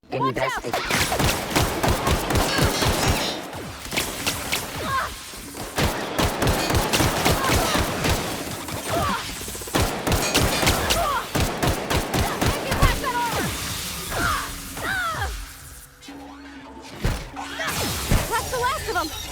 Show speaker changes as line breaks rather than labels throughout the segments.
Fantastic.
That's the last of them.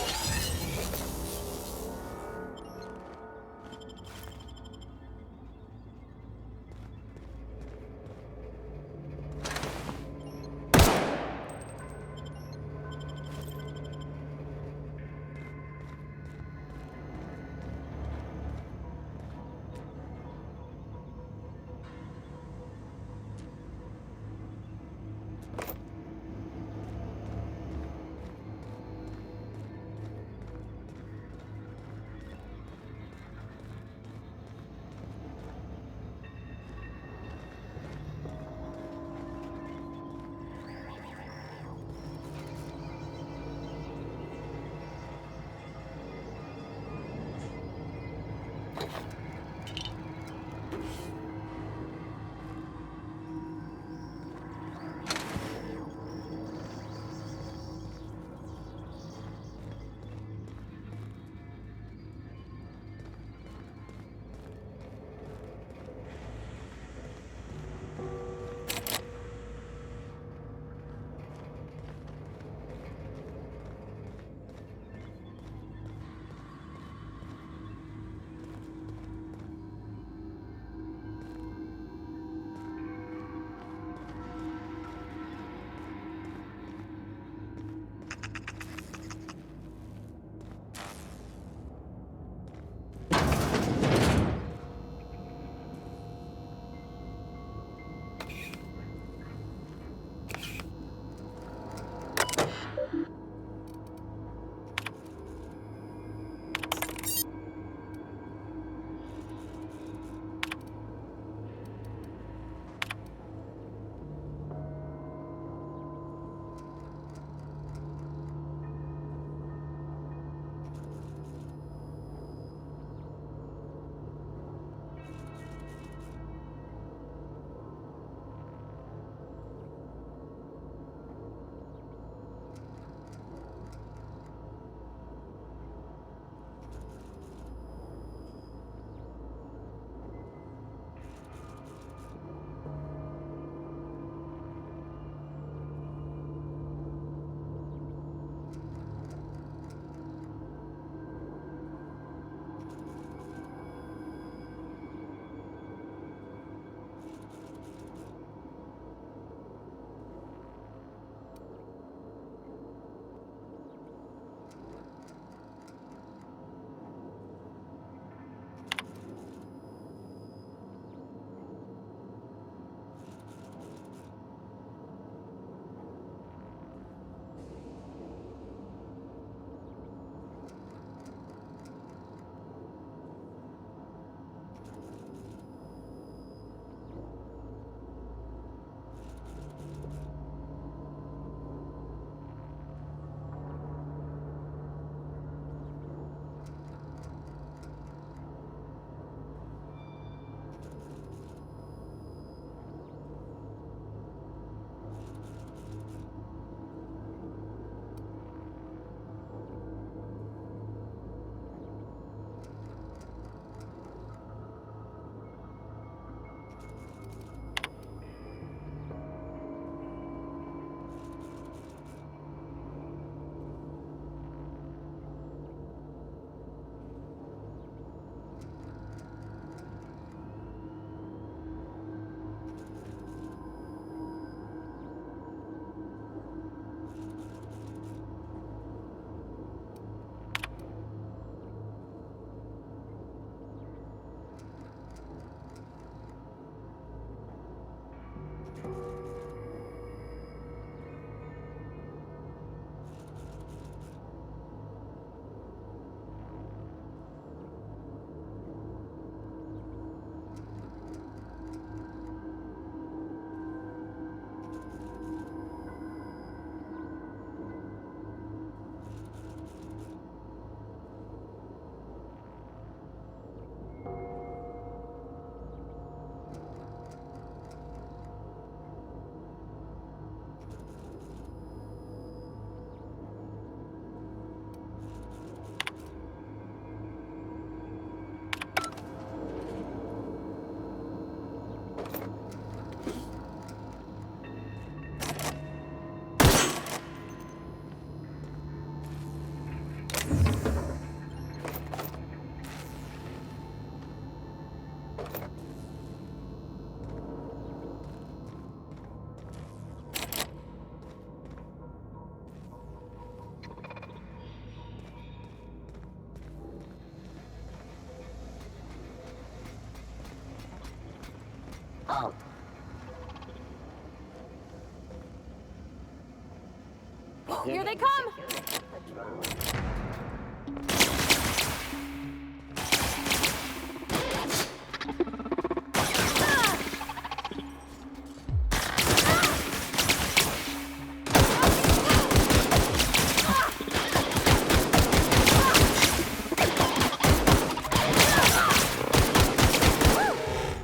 Here they come!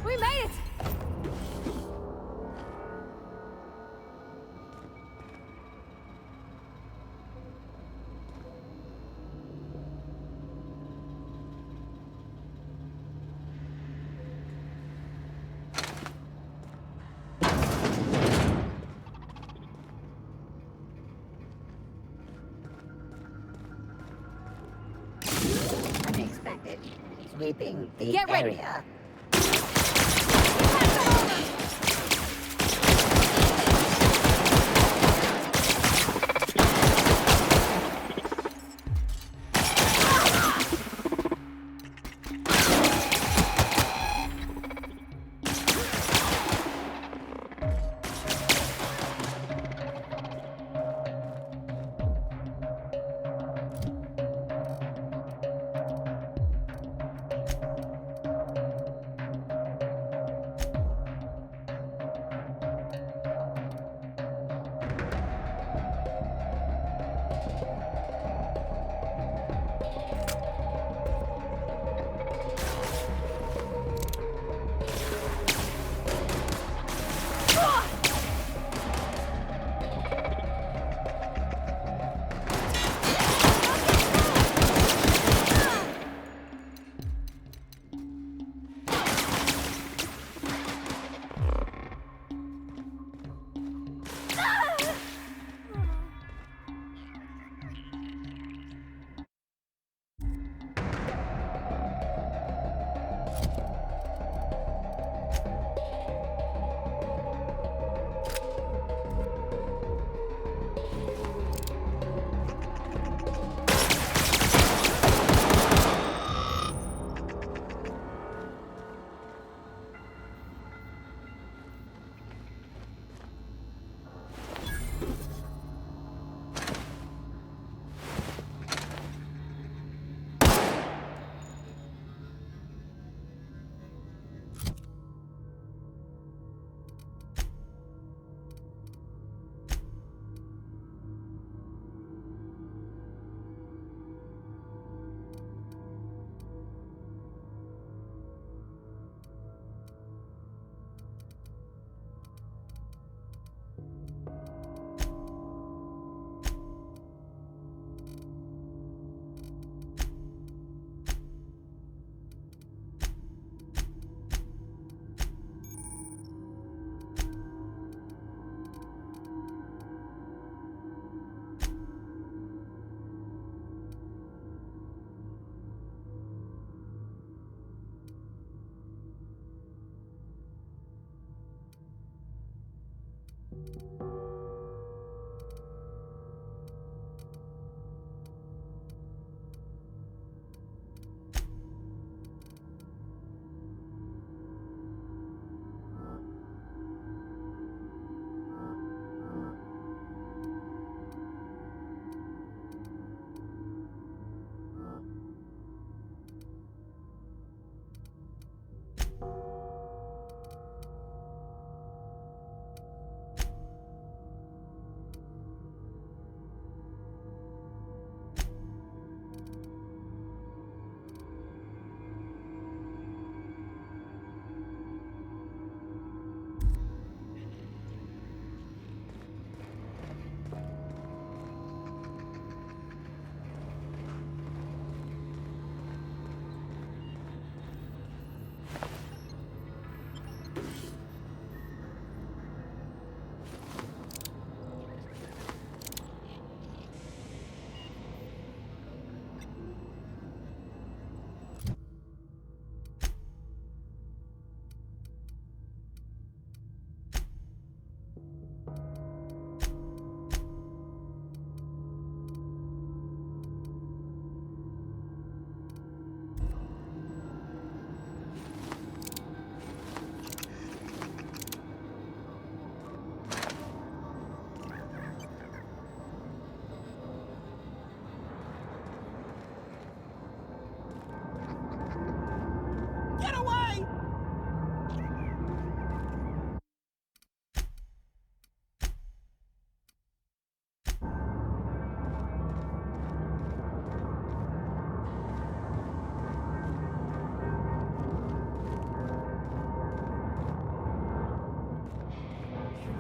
We made it!
Unexpected. Sweeping the
Get ready.
area.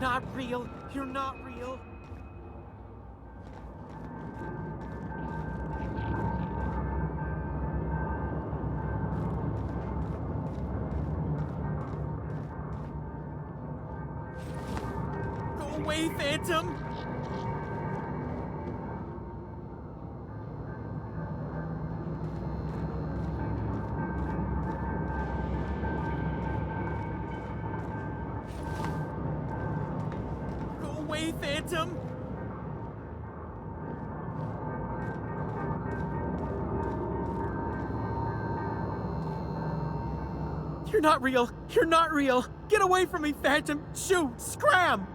not real. You're not real. Go away, Phantom! Phantom? You're not real. You're not real. Get away from me, Phantom. Shoot! Scram!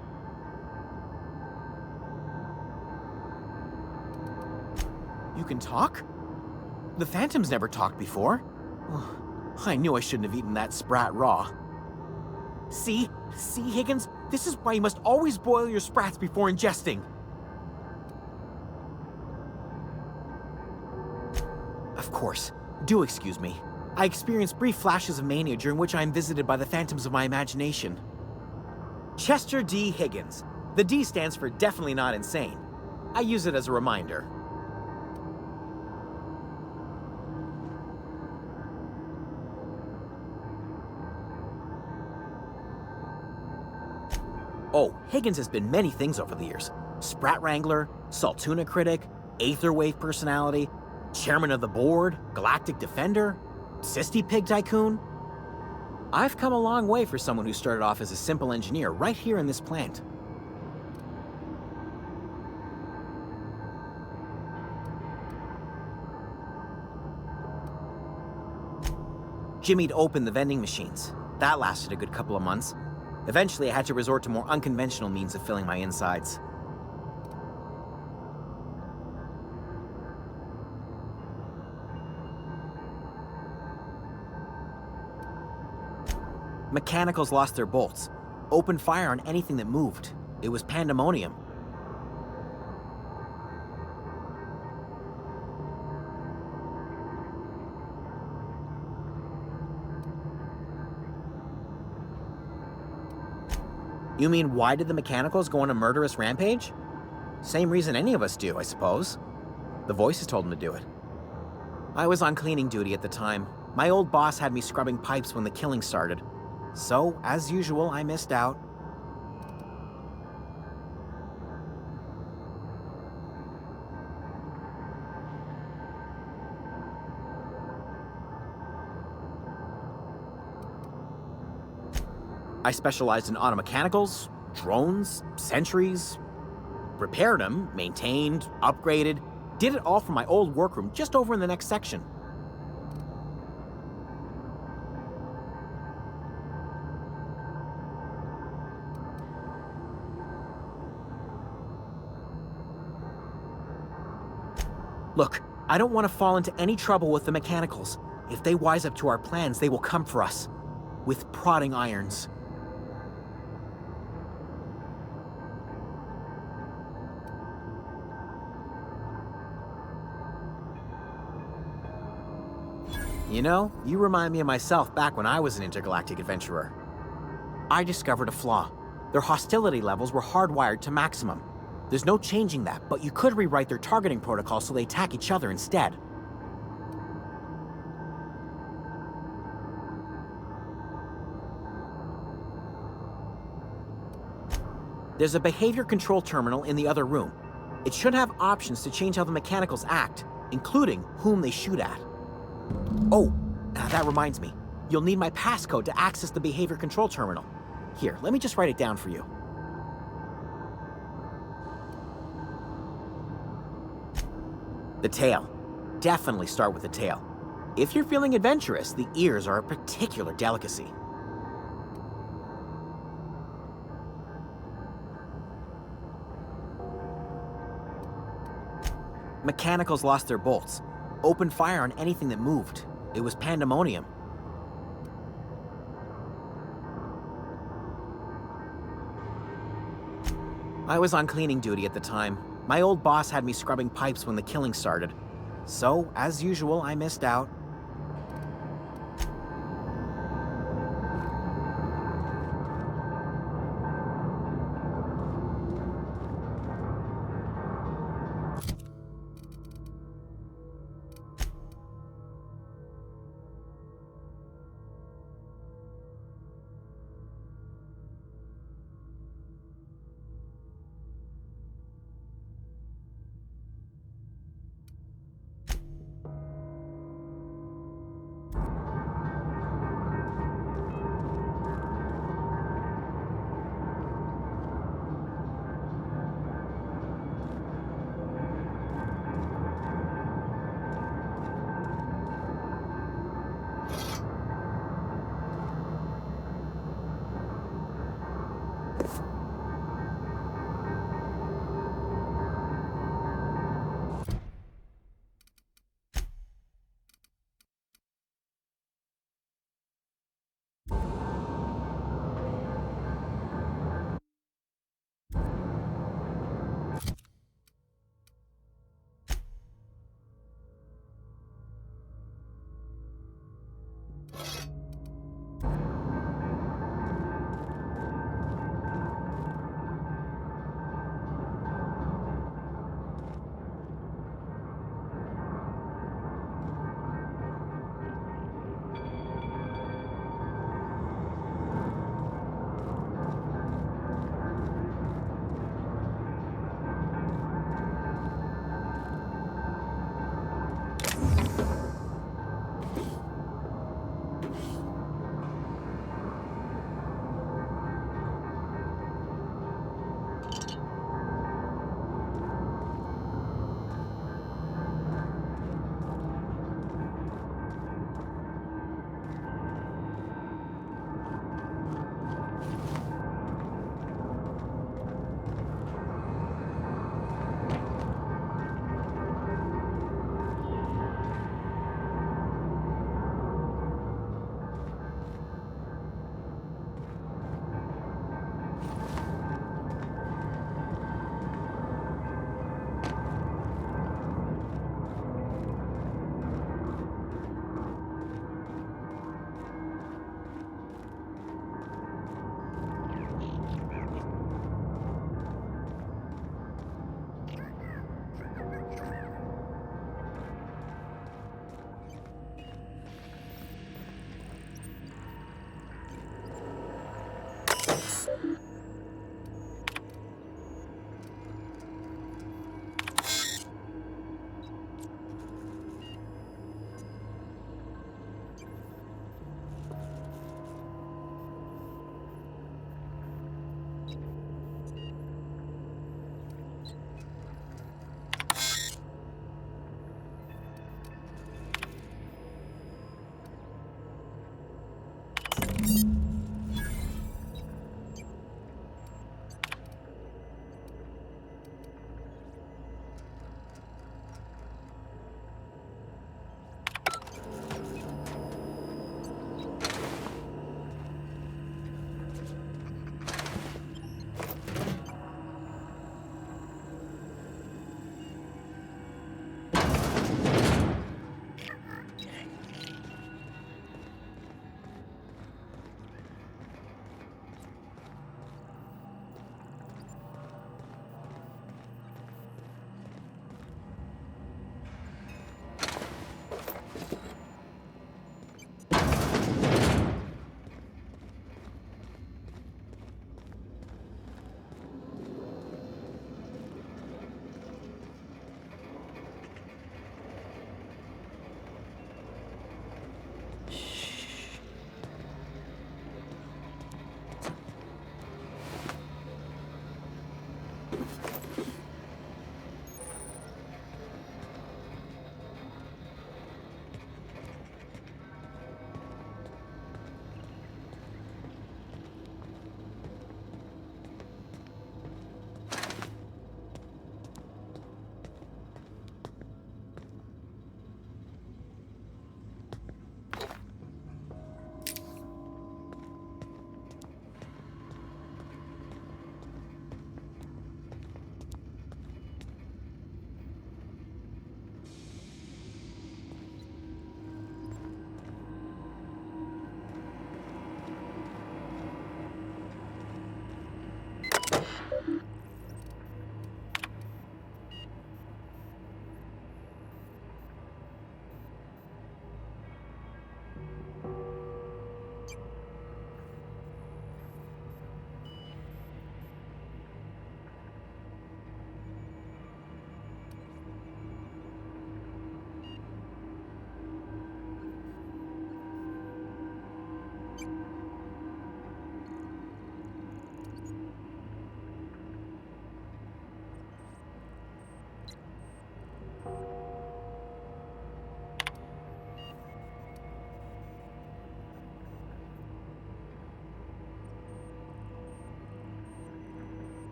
You can talk? The Phantom's never talked before. I knew I shouldn't have eaten that sprat raw. See, Higgins? This is why you must always boil your sprats before ingesting. Of course. Do excuse me. I experience brief flashes of mania during which I am visited by the phantoms of my imagination. Chester D. Higgins. The D stands for definitely not insane. I use it as a reminder. Oh, Higgins has been many things over the years. Sprat Wrangler, Saltuna critic, Aetherwave personality, chairman of the board, galactic defender, Sisty Pig tycoon. I've come a long way for someone who started off as a simple engineer right here in this plant. Jimmy'd opened the vending machines. That lasted a good couple of months. Eventually, I had to resort to more unconventional means of filling my insides. Mechanicals lost their bolts. Opened fire on anything that moved. It was pandemonium. You mean, why did the mechanicals go on a murderous rampage? Same reason any of us do, I suppose. The voices told them to do it. I was on cleaning duty at the time. My old boss had me scrubbing pipes when the killing started. So, as usual, I missed out. I specialized in automechanicals, drones, sentries, repaired them, maintained, upgraded, did it all from my old workroom just over in the next section. Look, I don't want to fall into any trouble with the mechanicals. If they wise up to our plans, they will come for us. With prodding irons. You know, you remind me of myself back when I was an intergalactic adventurer. I discovered a flaw. Their hostility levels were hardwired to maximum. There's no changing that, but you could rewrite their targeting protocol so they attack each other instead. There's a behavior control terminal in the other room. It should have options to change how the mechanicals act, including whom they shoot at. Oh, that reminds me. You'll need my passcode to access the behavior control terminal. Here, let me just write it down for you. The tail. Definitely start with the tail. If you're feeling adventurous, the ears are a particular delicacy. Mechanicals lost their bolts. Opened fire on anything that moved. It was pandemonium. I was on cleaning duty at the time. My old boss had me scrubbing pipes when the killing started. So, as usual, I missed out.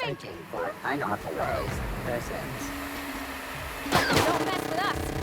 Searching for unauthorized persons.
Don't mess with us.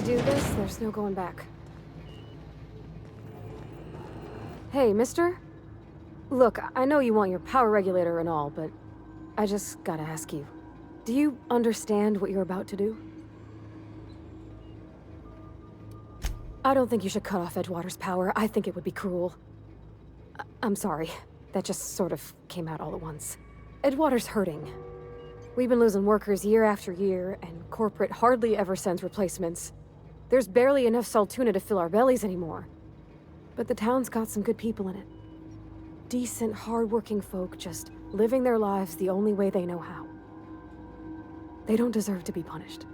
we do this, there's no going back. Hey, mister? Look, I know you want your power regulator and all, but I just gotta ask you. Do you understand what you're about to do? I don't think you should cut off Edgewater's power. I think it would be cruel. I'm sorry. That just sort of came out all at once. Edgewater's hurting. We've been losing workers year after year, and corporate hardly ever sends replacements. There's barely enough Saltuna to fill our bellies anymore. But the town's got some good people in it. Decent, hard-working folk just living their lives the only way they know how. They don't deserve to be punished.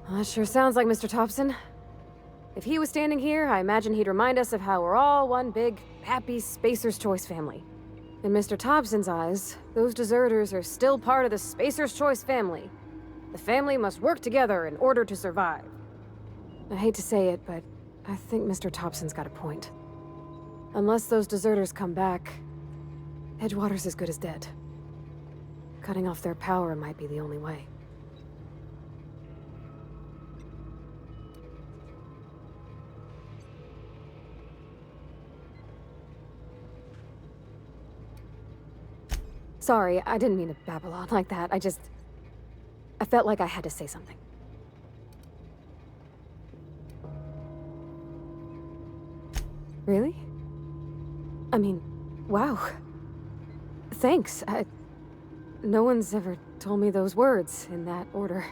Well, that sure sounds like Mr. Thompson. If he was standing here, I imagine he'd remind us of how we're all one big, happy Spacer's Choice family. In Mr. Thompson's eyes, those deserters are still part of the Spacer's Choice family. The family must work together in order to survive. I hate to say it, but I think Mr. Thompson's got a point. Unless those deserters come back, Edgewater's as good as dead. Cutting off their power might be the only way. Sorry, I didn't mean to babble on like that. I felt like I had to say something. Really? I mean, wow. Thanks. No one's ever told me those words in that order.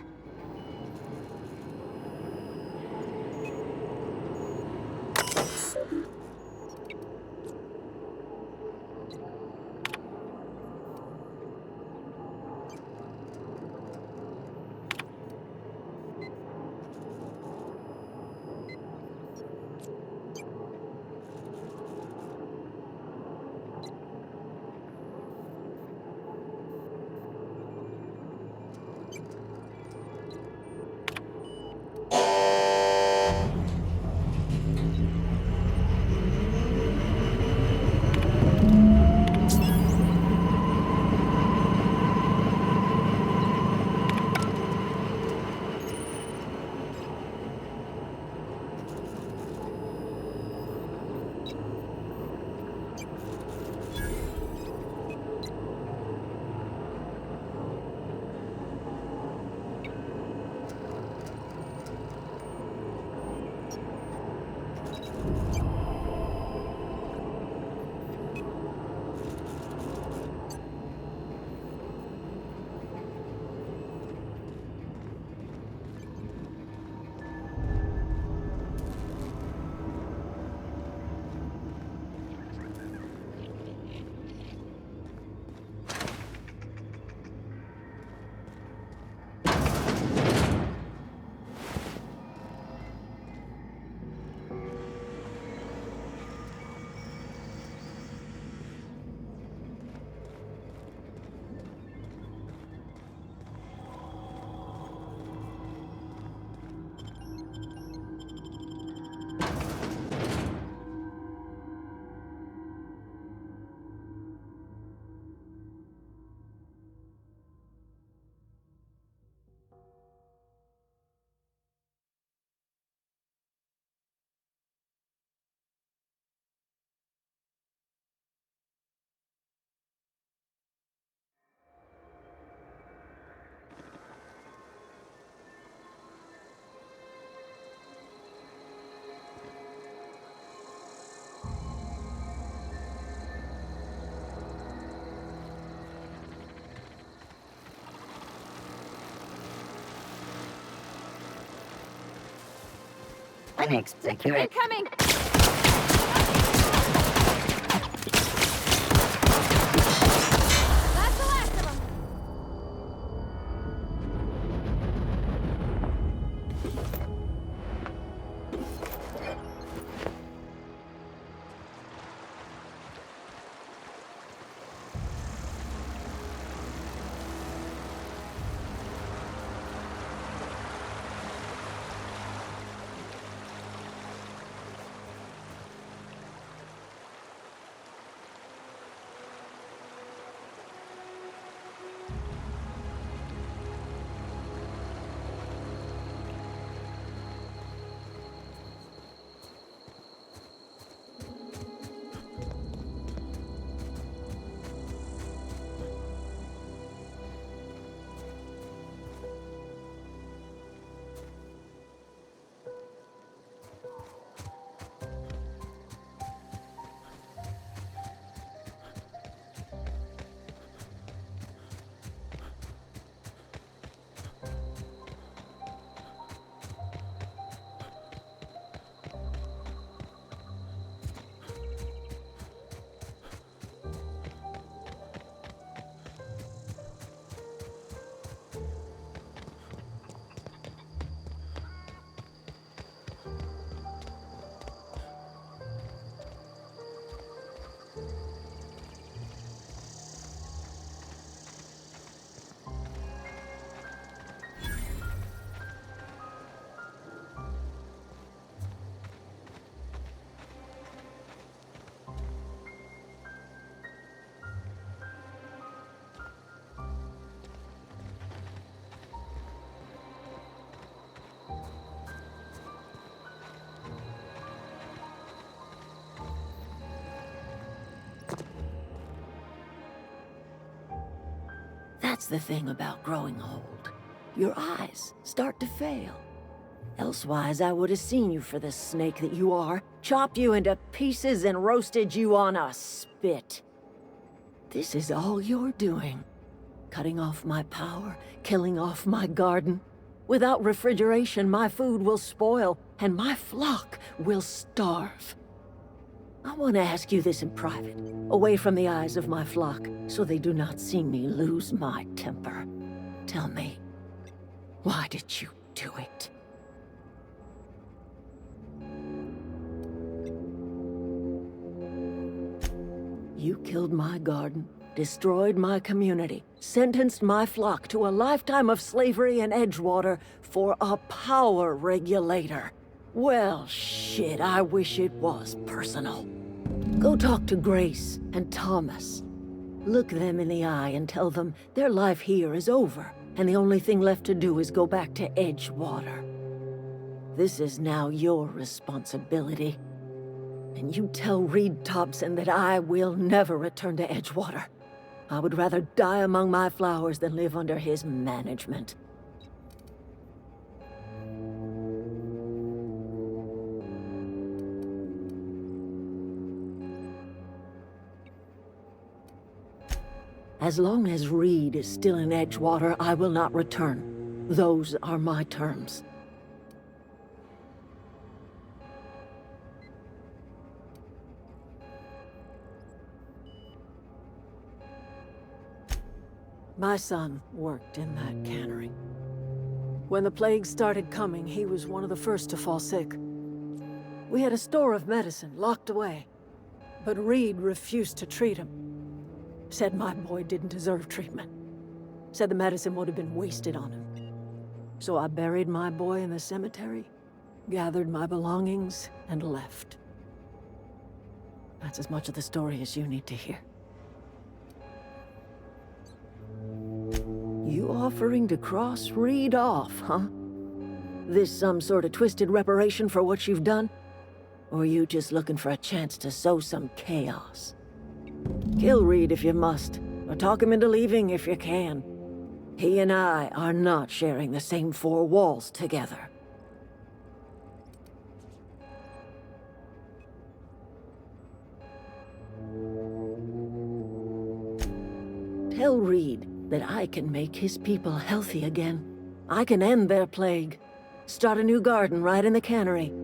Phoenix, secure it.
Incoming! That's the last of them!
That's the thing about growing old. Your eyes start to fail. Elsewise, I would have seen you for the snake that you are, chopped you into pieces and roasted you on a spit. This is all you're doing. Cutting off my power, killing off my garden. Without refrigeration, my food will spoil, and my flock will starve. I want to ask you this in private, away from the eyes of my flock, so they do not see me lose my temper. Tell me, why did you do it? You killed my garden, destroyed my community, sentenced my flock to a lifetime of slavery in Edgewater for a power regulator. Well, shit, I wish it was personal. Go talk to Grace and Thomas. Look them in the eye and tell them their life here is over, and the only thing left to do is go back to Edgewater. This is now your responsibility. And you tell Reed Thompson that I will never return to Edgewater. I would rather die among my flowers than live under his management. As long as Reed is still in Edgewater, I will not return. Those are my terms. My son worked in that cannery. When the plague started coming, he was one of the first to fall sick. We had a store of medicine locked away, but Reed refused to treat him. Said my boy didn't deserve treatment. Said the medicine would have been wasted on him. So I buried my boy in the cemetery, gathered my belongings, and left. That's as much of the story as you need to hear. You offering to cross Reed off, huh? This some sort of twisted reparation for what you've done? Or you just looking for a chance to sow some chaos? Kill Reed if you must, or talk him into leaving if you can. He and I are not sharing the same four walls together. Tell Reed that I can make his people healthy again. I can end their plague. Start a new garden right in the cannery.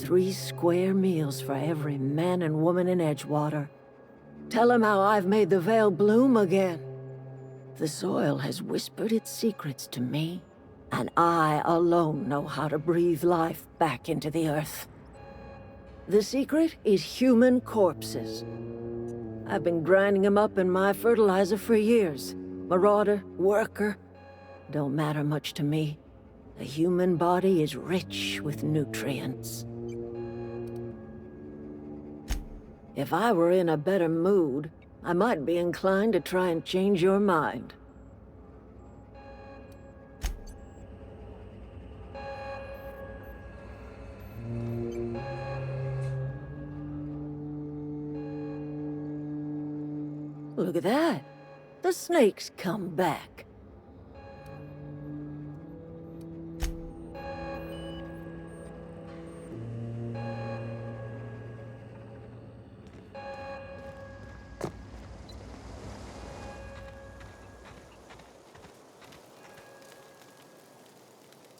3 square meals for every man and woman in Edgewater. Tell him how I've made the Vale bloom again. The soil has whispered its secrets to me, and I alone know how to breathe life back into the earth. The secret is human corpses. I've been grinding them up in my fertilizer for years. Marauder, worker, don't matter much to me. The human body is rich with nutrients. If I were in a better mood, I might be inclined to try and change your mind. Look at that. The snake's come back.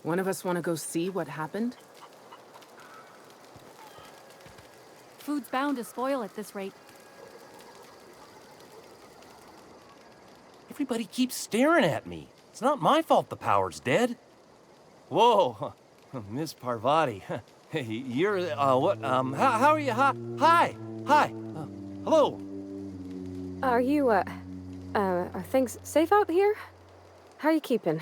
One of us want to go see what happened?
Food's bound to spoil at this rate.
Everybody keeps staring at me. It's not my fault the power's dead. Whoa, Miss Parvati. Hey, you're, what, how are you? Hi, hello.
Are you, are things safe out here? How are you keeping?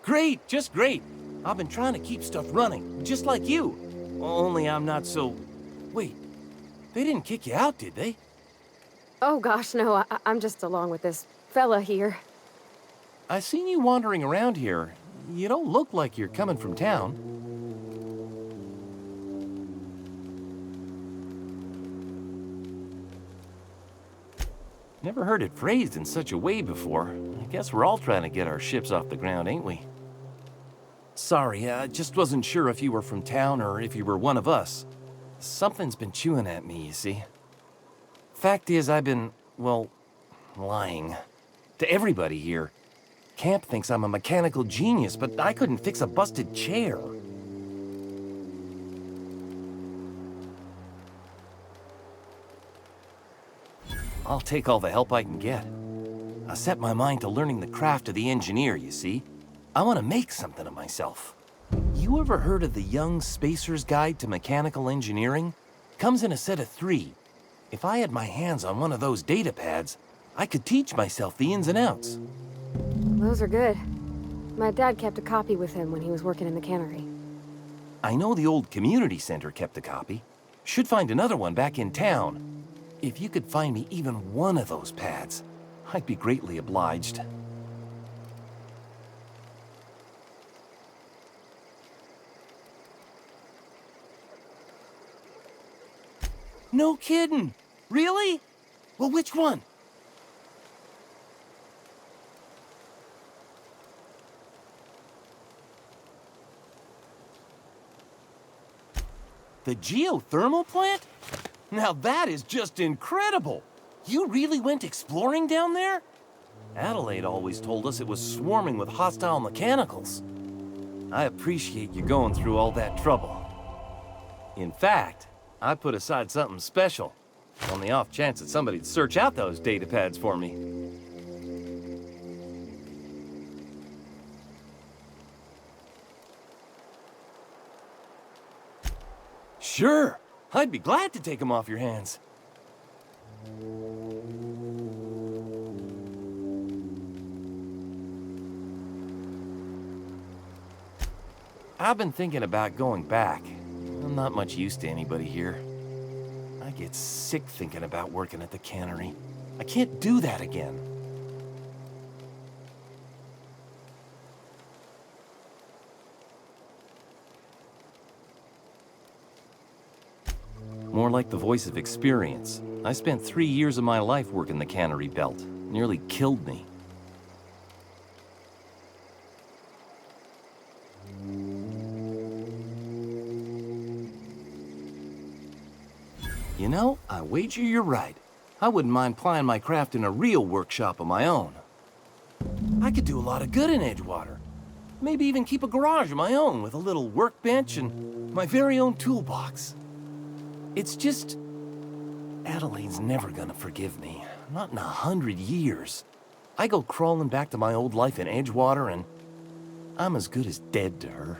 Great, just great. I've been trying to keep stuff running, just like you. Only I'm not so... Wait, they didn't kick you out, did they?
Oh gosh, no, I'm just along with this fella here.
I seen you wandering around here. You don't look like you're coming from town. Never heard it phrased in such a way before. I Guess we're all trying to get our ships off the ground, ain't we? Sorry, I just wasn't sure if you were from town or if you were one of us. Something's been chewing at me, you see. Fact is, I've been, well, lying. To everybody here. Camp thinks I'm a mechanical genius, but I couldn't fix a busted chair. I'll take all the help I can get. I set my mind to learning the craft of the engineer, you see. I want to make something of myself. You ever heard of the Young Spacer's Guide to Mechanical Engineering? Comes in a set of 3. If I had my hands on one of those data pads, I could teach myself the ins and outs.
Those are good. My dad kept a copy with him when he was working in the cannery.
I know the old community center kept a copy. Should find another one back in town. If you could find me even one of those pads, I'd be greatly obliged. No kidding! Really? Well, which one? The geothermal plant? Now that is just incredible! You really went exploring down there? Adelaide always told us it was swarming with hostile mechanicals. I appreciate you going through all that trouble. In fact, I put aside something special, on the off chance that somebody'd search out those data pads for me. Sure, I'd be glad to take them off your hands. I've been thinking about going back. I'm not much use to anybody here. I get sick thinking about working at the cannery. I can't do that again. More like the voice of experience. I spent 3 years of my life working the cannery belt. Nearly killed me. You know, I wager you're right. I wouldn't mind plying my craft in a real workshop of my own. I could do a lot of good in Edgewater. Maybe even keep a garage of my own with a little workbench and my very own toolbox. It's just... Adelaide's never gonna forgive me. Not in 100 years. I go crawling back to my old life in Edgewater and I'm as good as dead to her.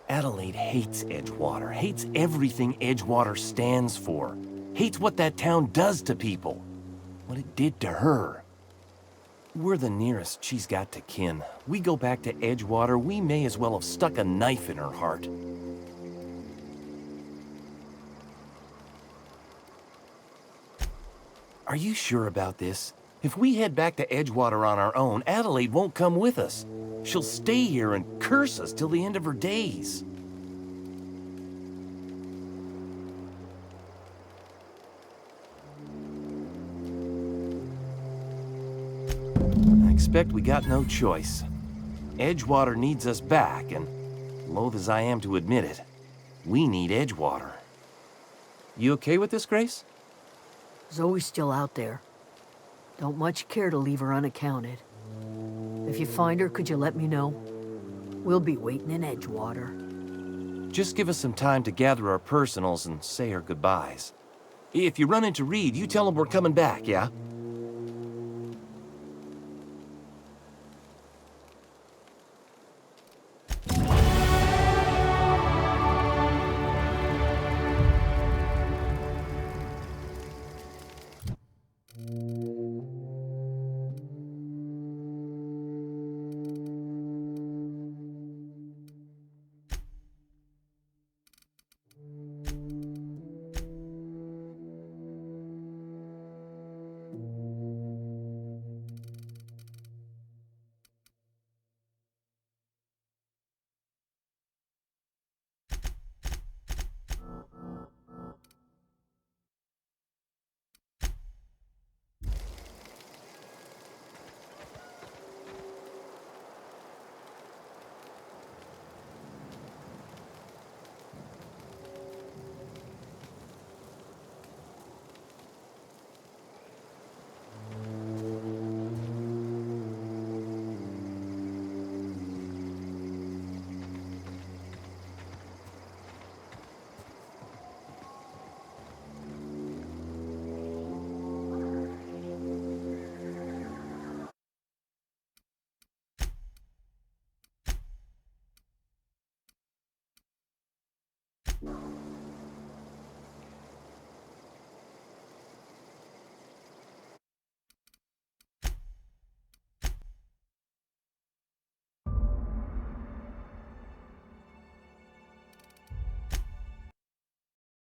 Adelaide hates Edgewater, hates everything Edgewater stands for, hates what that town does to people, what it did to her. We're the nearest she's got to kin. We go back to Edgewater, we may as well have stuck a knife in her heart. Are you sure about this? If we head back to Edgewater on our own, Adelaide won't come with us. She'll stay here and curse us till the end of her days. I expect we got no choice. Edgewater needs us back, and loath as I am to admit it, we need Edgewater. You okay with this, Grace?
Zoe's still out there. Don't much care to leave her unaccounted. If you find her, could you let me know? We'll be waiting in Edgewater.
Just give us some time to gather our personals and say our goodbyes. If you run into Reed, you tell him we're coming back, yeah?